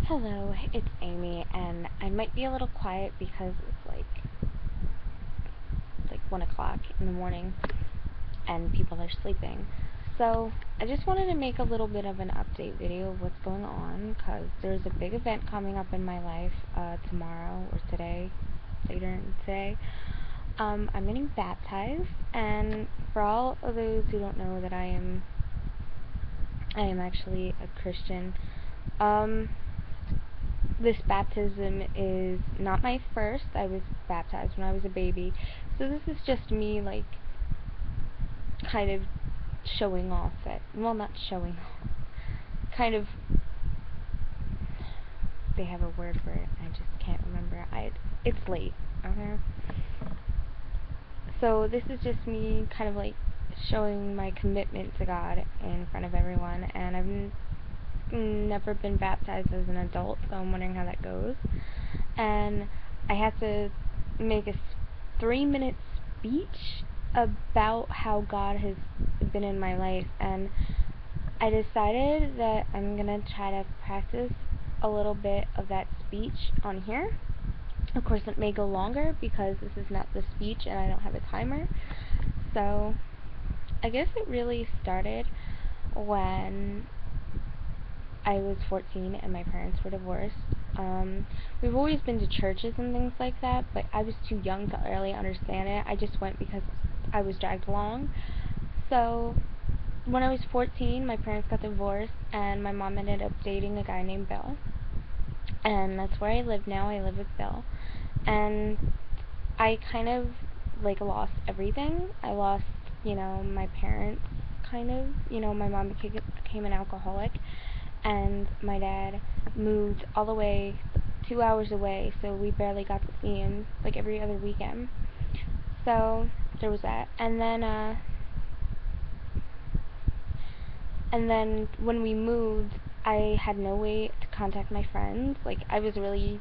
Hello, it's Amy, and I might be a little quiet because it's like 1 o'clock in the morning and people are sleeping. So I just wanted to make a little bit of an update video of what's going on because there's a big event coming up in my life tomorrow or today, later today. I'm getting baptized, and for all of those who don't know that I am actually a Christian. This baptism is not my first. I was baptized when I was a baby. So this is just me, like, kind of showing off that, well, not showing off, kind of, they have a word for it, I just can't remember. It's late, okay? So this is just me kind of, like, showing my commitment to God in front of everyone, and I've never been baptized as an adult, so I'm wondering how that goes. And I had to make a 3-minute speech about how God has been in my life, and I decided that I'm gonna try to practice a little bit of that speech on here. Of course, it may go longer because this is not the speech and I don't have a timer. So I guess it really started when I was 14 and my parents were divorced. We've always been to churches and things like that, but I was too young to really understand it. I just went because I was dragged along. So when I was 14, my parents got divorced and my mom ended up dating a guy named Bill. And that's where I live now. I live with Bill. And I kind of, like, lost everything. I lost, my parents, kind of. My mom became an alcoholic, and my dad moved all the way 2 hours away, so we barely got to see him, like, every other weekend. So there was that. And then when we moved, I had no way to contact my friends. Like, I was really,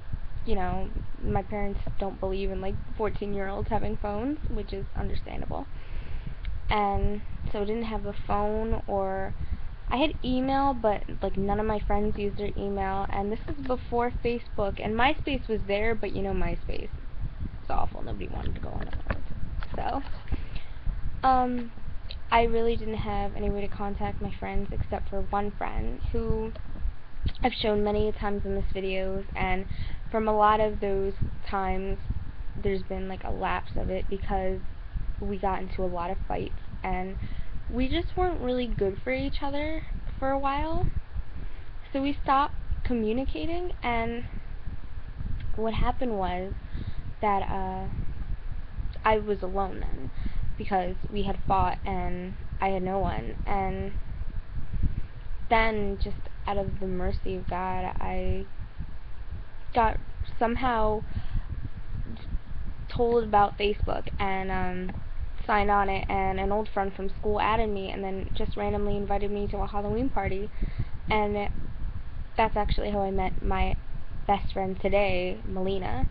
my parents don't believe in, like, 14-year-olds having phones, which is understandable. And so I didn't have a phone, or I had email, but, like, none of my friends used their email. And this is before Facebook, and MySpace was there, but MySpace was awful. Nobody wanted to go on it. So I really didn't have any way to contact my friends except for one friend who I've shown many times in this videos, and from a lot of those times there's been, like, a lapse of it because we got into a lot of fights and we just weren't really good for each other for a while. So we stopped communicating, and what happened was that I was alone then because we had fought and I had no one. And then, just out of the mercy of God, I got somehow told about Facebook and signed on it, and an old friend from school added me and then just randomly invited me to a Halloween party. And that's actually how I met my best friend today, Melina.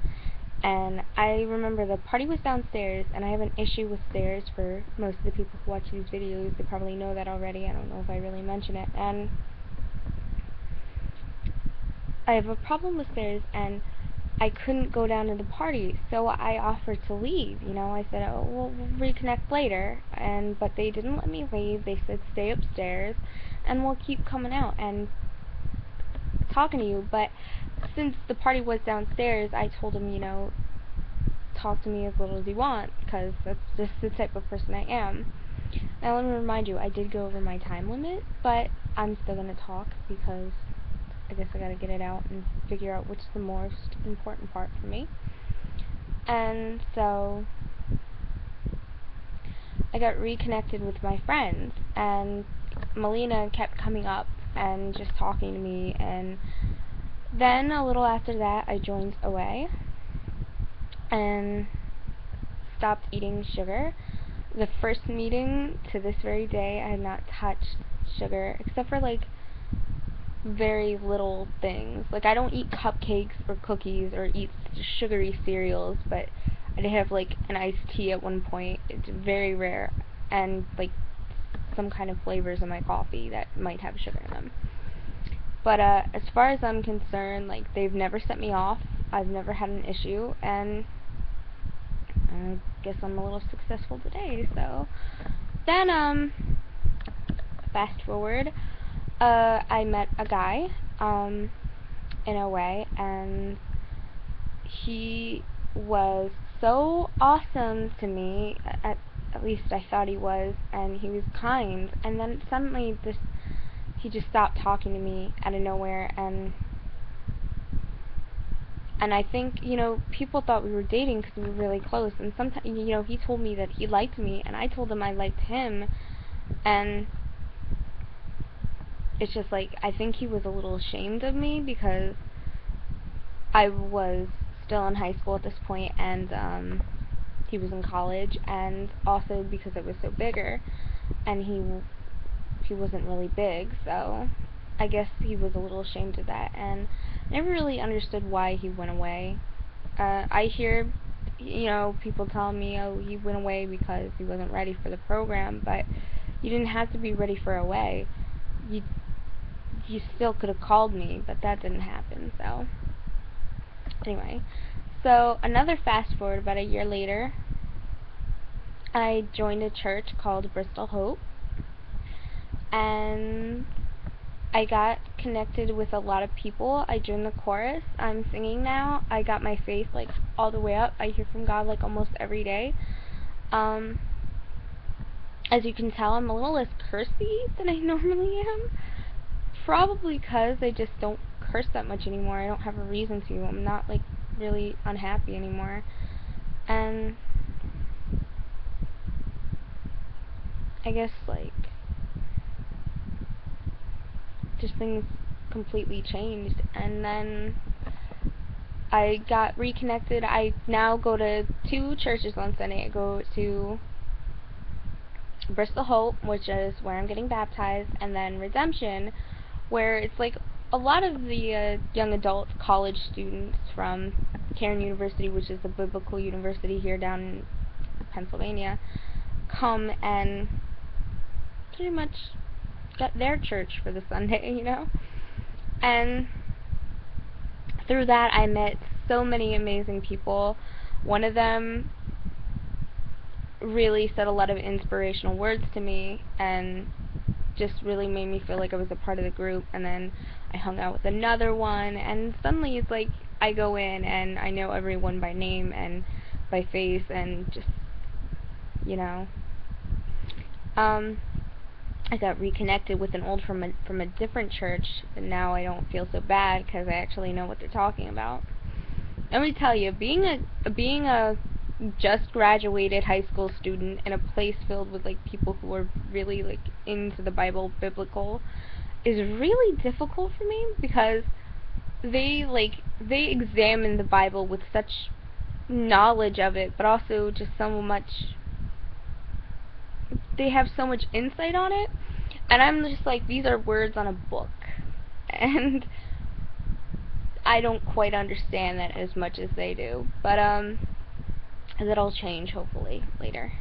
And I remember the party was downstairs, and I have an issue with stairs. For most of the people who watch these videos, they probably know that already. I don't know if I really mention it. And I have a problem with stairs, and I couldn't go down to the party, so I offered to leave. I said, oh, we'll reconnect later, but they didn't let me leave. They said, stay upstairs, and we'll keep coming out and talking to you. But since the party was downstairs, I told him, talk to me as little as you want, because that's just the type of person I am. Now, let me remind you, I did go over my time limit, but I'm still going to talk because I guess I gotta get it out and figure out which is the most important part for me. And so I got reconnected with my friends, and Melina kept coming up and just talking to me. And then a little after that, I joined OA and stopped eating sugar. The first meeting to this very day, I had not touched sugar except for, like, very little things. Like, I don't eat cupcakes or cookies or eat sugary cereals, but I did have, like, an iced tea at one point. It's very rare. And, like, some kind of flavors in my coffee that might have sugar in them. But as far as I'm concerned, like, they've never sent me off. I've never had an issue, and I guess I'm a little successful today. So then, fast forward, I met a guy, in a way, and he was so awesome to me. At least I thought he was, and he was kind. And then suddenly, he just stopped talking to me out of nowhere, and I think, people thought we were dating because we were really close. And sometimes, he told me that he liked me, and I told him I liked him, and it's just like, I think he was a little ashamed of me because I was still in high school at this point, and he was in college, and also because it was so bigger, and he wasn't really big, so I guess he was a little ashamed of that, and I never really understood why he went away. I hear, people telling me, oh, he went away because he wasn't ready for the program, but you didn't have to be ready for away. You still could have called me, but that didn't happen, so anyway. So another fast forward, about a year later, I joined a church called Bristol Hope, and I got connected with a lot of people. I joined the chorus. I'm singing now. I got my faith, like, all the way up. I hear from God, like, almost every day. As you can tell, I'm a little less cursy than I normally am. Probably because I just don't curse that much anymore. I don't have a reason to. I'm not, like, really unhappy anymore. And I guess, like, just things completely changed. And then I got reconnected. I now go to 2 churches on Sunday. I go to Bristol Hope, which is where I'm getting baptized, and then Redemption, where it's like a lot of the young adult college students from Cairn University, which is a biblical university here down in Pennsylvania, come and pretty much get their church for the Sunday, And through that, I met so many amazing people. One of them really said a lot of inspirational words to me, and just really made me feel like I was a part of the group. And then I hung out with another one, and suddenly it's like I go in and I know everyone by name and by face, and just, I got reconnected with an old from a different church, and now I don't feel so bad because I actually know what they're talking about. Let me tell you, being a just graduated high school student in a place filled with, like, people who are really, like, into the Bible, biblical, is really difficult for me because they examine the Bible with such knowledge of it, but also just so much, they have so much insight on it, and I'm just like, these are words on a book, and I don't quite understand that as much as they do, but that'll change hopefully later.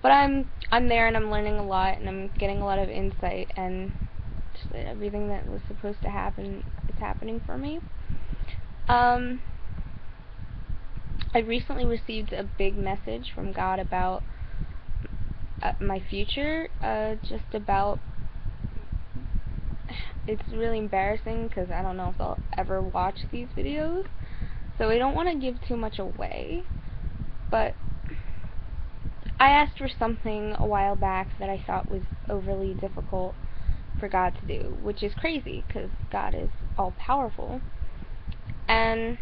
But I'm there, and I'm learning a lot, and I'm getting a lot of insight, and just everything that was supposed to happen is happening for me. I recently received a big message from God about my future, just about, it's really embarrassing because I don't know if I'll ever watch these videos, so I don't want to give too much away, but I asked for something a while back that I thought was overly difficult for God to do, which is crazy because God is all-powerful, and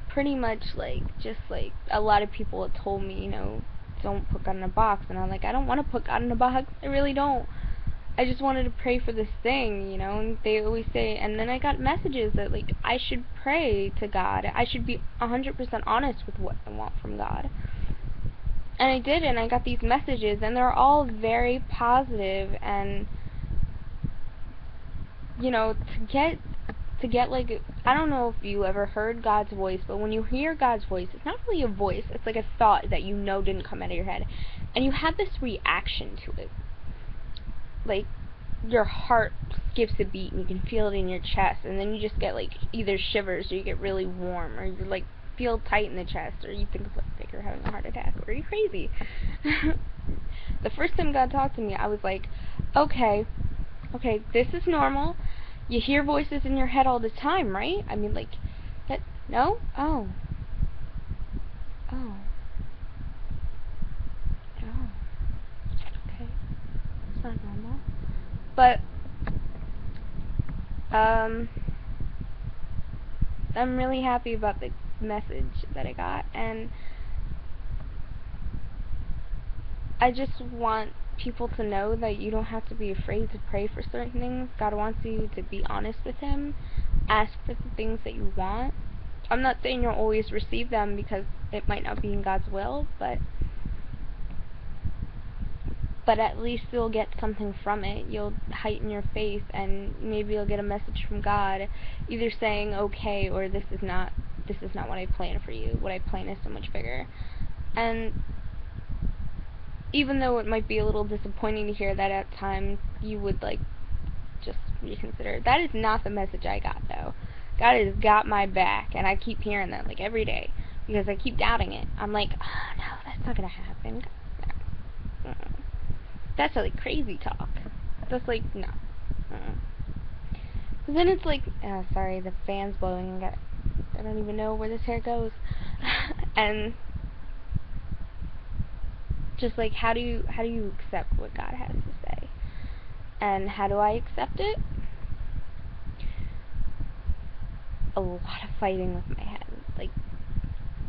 pretty much, like, just like a lot of people have told me, don't put God in a box, and I'm like, I don't want to put God in a box. I really don't. I just wanted to pray for this thing, and they always say, and then I got messages that, like, I should pray to God. I should be 100% honest with what I want from God. And I did, and I got these messages, and they're all very positive, and, to get to get, like, I don't know if you ever heard God's voice, but when you hear God's voice, it's not really a voice, it's like a thought that you know didn't come out of your head, and you have this reaction to it. Like, your heart skips a beat, and you can feel it in your chest, and then you just get, like, either shivers, or you get really warm, or you, like, feel tight in the chest, or you think of, like you're having a heart attack, or you're crazy. The first time God talked to me, I was like, okay, this is normal. You hear voices in your head all the time, right? I mean, like, that, no? Oh. Oh. Oh. Okay. It's not normal. But, I'm really happy about the message that I got, and I just want people to know that you don't have to be afraid to pray for certain things. God wants you to be honest with Him, ask for the things that you want. I'm not saying you'll always receive them, because it might not be in God's will, but at least you'll get something from it. You'll heighten your faith, and maybe you'll get a message from God, either saying, okay, or this is not what I planned for you. What I planned is so much bigger. And even though it might be a little disappointing to hear that at times, you would, like, just reconsider. That is not the message I got, though. God has got my back, and I keep hearing that, like, every day, because I keep doubting it. I'm like, oh, no, that's not gonna happen. No. That's like crazy talk. That's like, no. But then it's like, sorry, the fan's blowing. I don't even know where this hair goes. And just like, how do you accept what God has to say? And how do I accept it? A lot of fighting with my head. Like,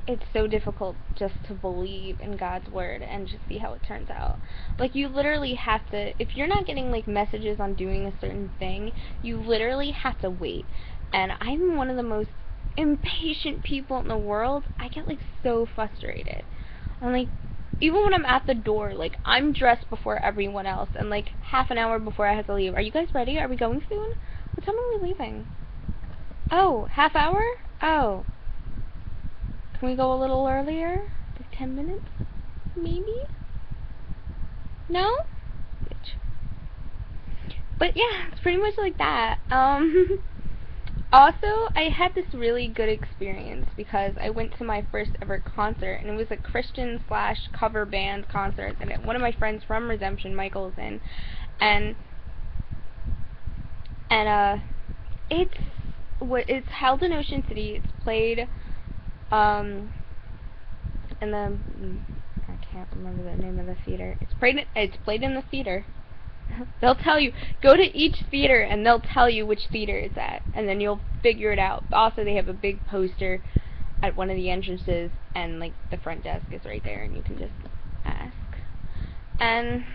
it's so difficult just to believe in God's word and just see how it turns out. Like, you literally have to, if you're not getting, like, messages on doing a certain thing, you literally have to wait. And I'm one of the most impatient people in the world. I get, like, so frustrated. I'm like, even when I'm at the door, like, I'm dressed before everyone else, and, like, half an hour before I have to leave. Are you guys ready? Are we going soon? What time are we leaving? Oh, half hour? Oh. Can we go a little earlier? Like 10 minutes? Maybe? No? Bitch. But yeah, it's pretty much like that. Also, I had this really good experience because I went to my first ever concert, and it was a Christian / cover band concert that one of my friends from Redemption, Michael, is in. And it's held in Ocean City. It's played in the, I can't remember the name of the theater. It's played in the theater. They'll tell you, go to each theater and they'll tell you which theater it's at, and then you'll figure it out. Also, they have a big poster at one of the entrances, and like the front desk is right there, and you can just ask. And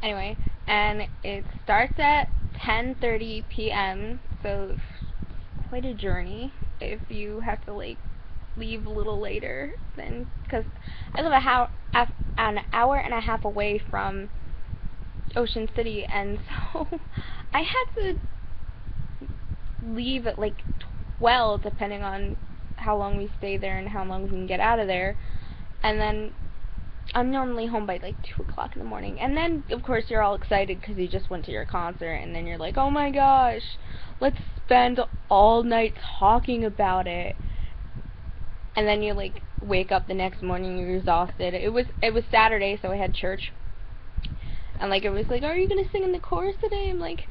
anyway, and it starts at 10:30 p.m. So it's quite a journey if you have to like leave a little later, then, because I live an hour and a half away from Ocean City, and so I had to leave at like 12, depending on how long we stay there and how long we can get out of there. And then I'm normally home by like 2 o'clock in the morning. And then, of course, you're all excited because you just went to your concert, and then you're like, oh my gosh, let's spend all night talking about it. And then you like wake up the next morning, you're exhausted. It was Saturday, so I had church. And like it was like, are you gonna sing in the chorus today? I'm like,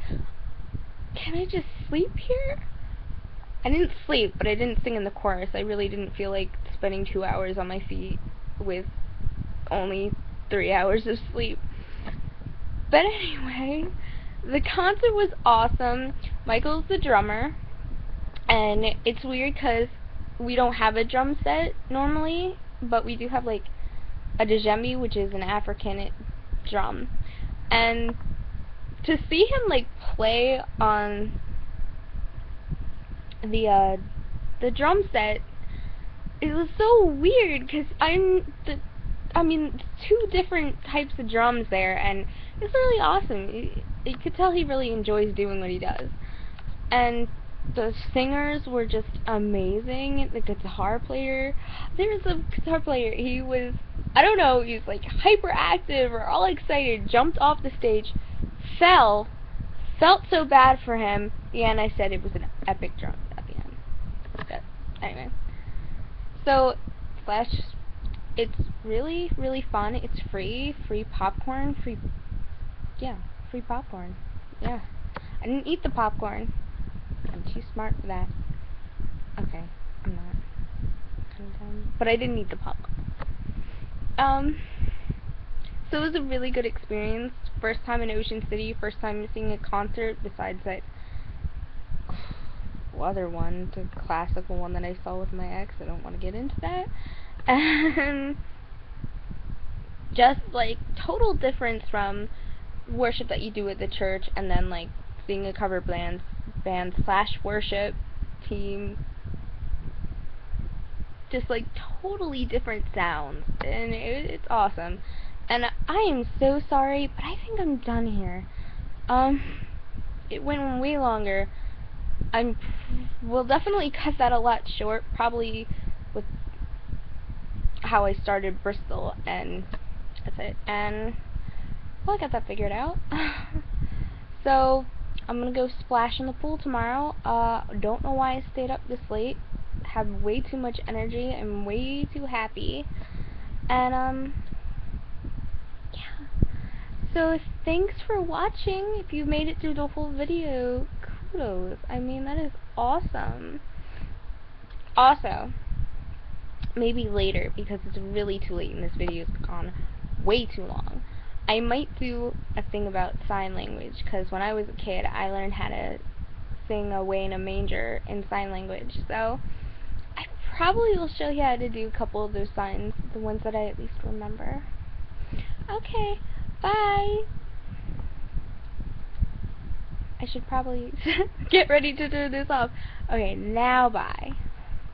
can I just sleep here? I didn't sleep, but I didn't sing in the chorus. I really didn't feel like spending 2 hours on my feet with only 3 hours of sleep. But anyway, the concert was awesome. Michael's the drummer, and it's weird because we don't have a drum set normally, but we do have like a djembe, which is an African drum. And to see him like play on the drum set, it was so weird because two different types of drums there, and it's really awesome. you could tell he really enjoys doing what he does. And the singers were just amazing. The guitar player, there was a guitar player, he was, I don't know, he was like hyperactive or all excited, jumped off the stage, felt so bad for him. And I said it was an epic drop at the end. But anyway, so Flash, it's really, really fun. It's free popcorn, free popcorn. Yeah, I didn't eat the popcorn. I'm too smart for that. Okay, I'm not. Kind of dumb. But I didn't eat the popcorn. So it was a really good experience. First time in Ocean City, first time seeing a concert besides that other one, the classical one that I saw with my ex. I don't want to get into that. And just like total difference from worship that you do at the church and then like seeing a cover band slash worship team, just like totally different sounds, and it's awesome. And I am so sorry, but I think I'm done here. It went way longer. We'll definitely cut that a lot short, probably with how I started Bristol, and that's it. And well, I got that figured out. So I'm gonna go splash in the pool tomorrow. Don't know why I stayed up this late. Have way too much energy. I'm way too happy. And yeah. So thanks for watching. If you made it through the whole video, kudos. I mean, that is awesome. Also, maybe later, because it's really too late and this video has gone way too long, I might do a thing about sign language, because when I was a kid, I learned how to sing Away in a Manger in sign language, so I probably will show you how to do a couple of those signs, the ones that I at least remember. Okay, bye! I should probably get ready to do this off. Okay, now bye.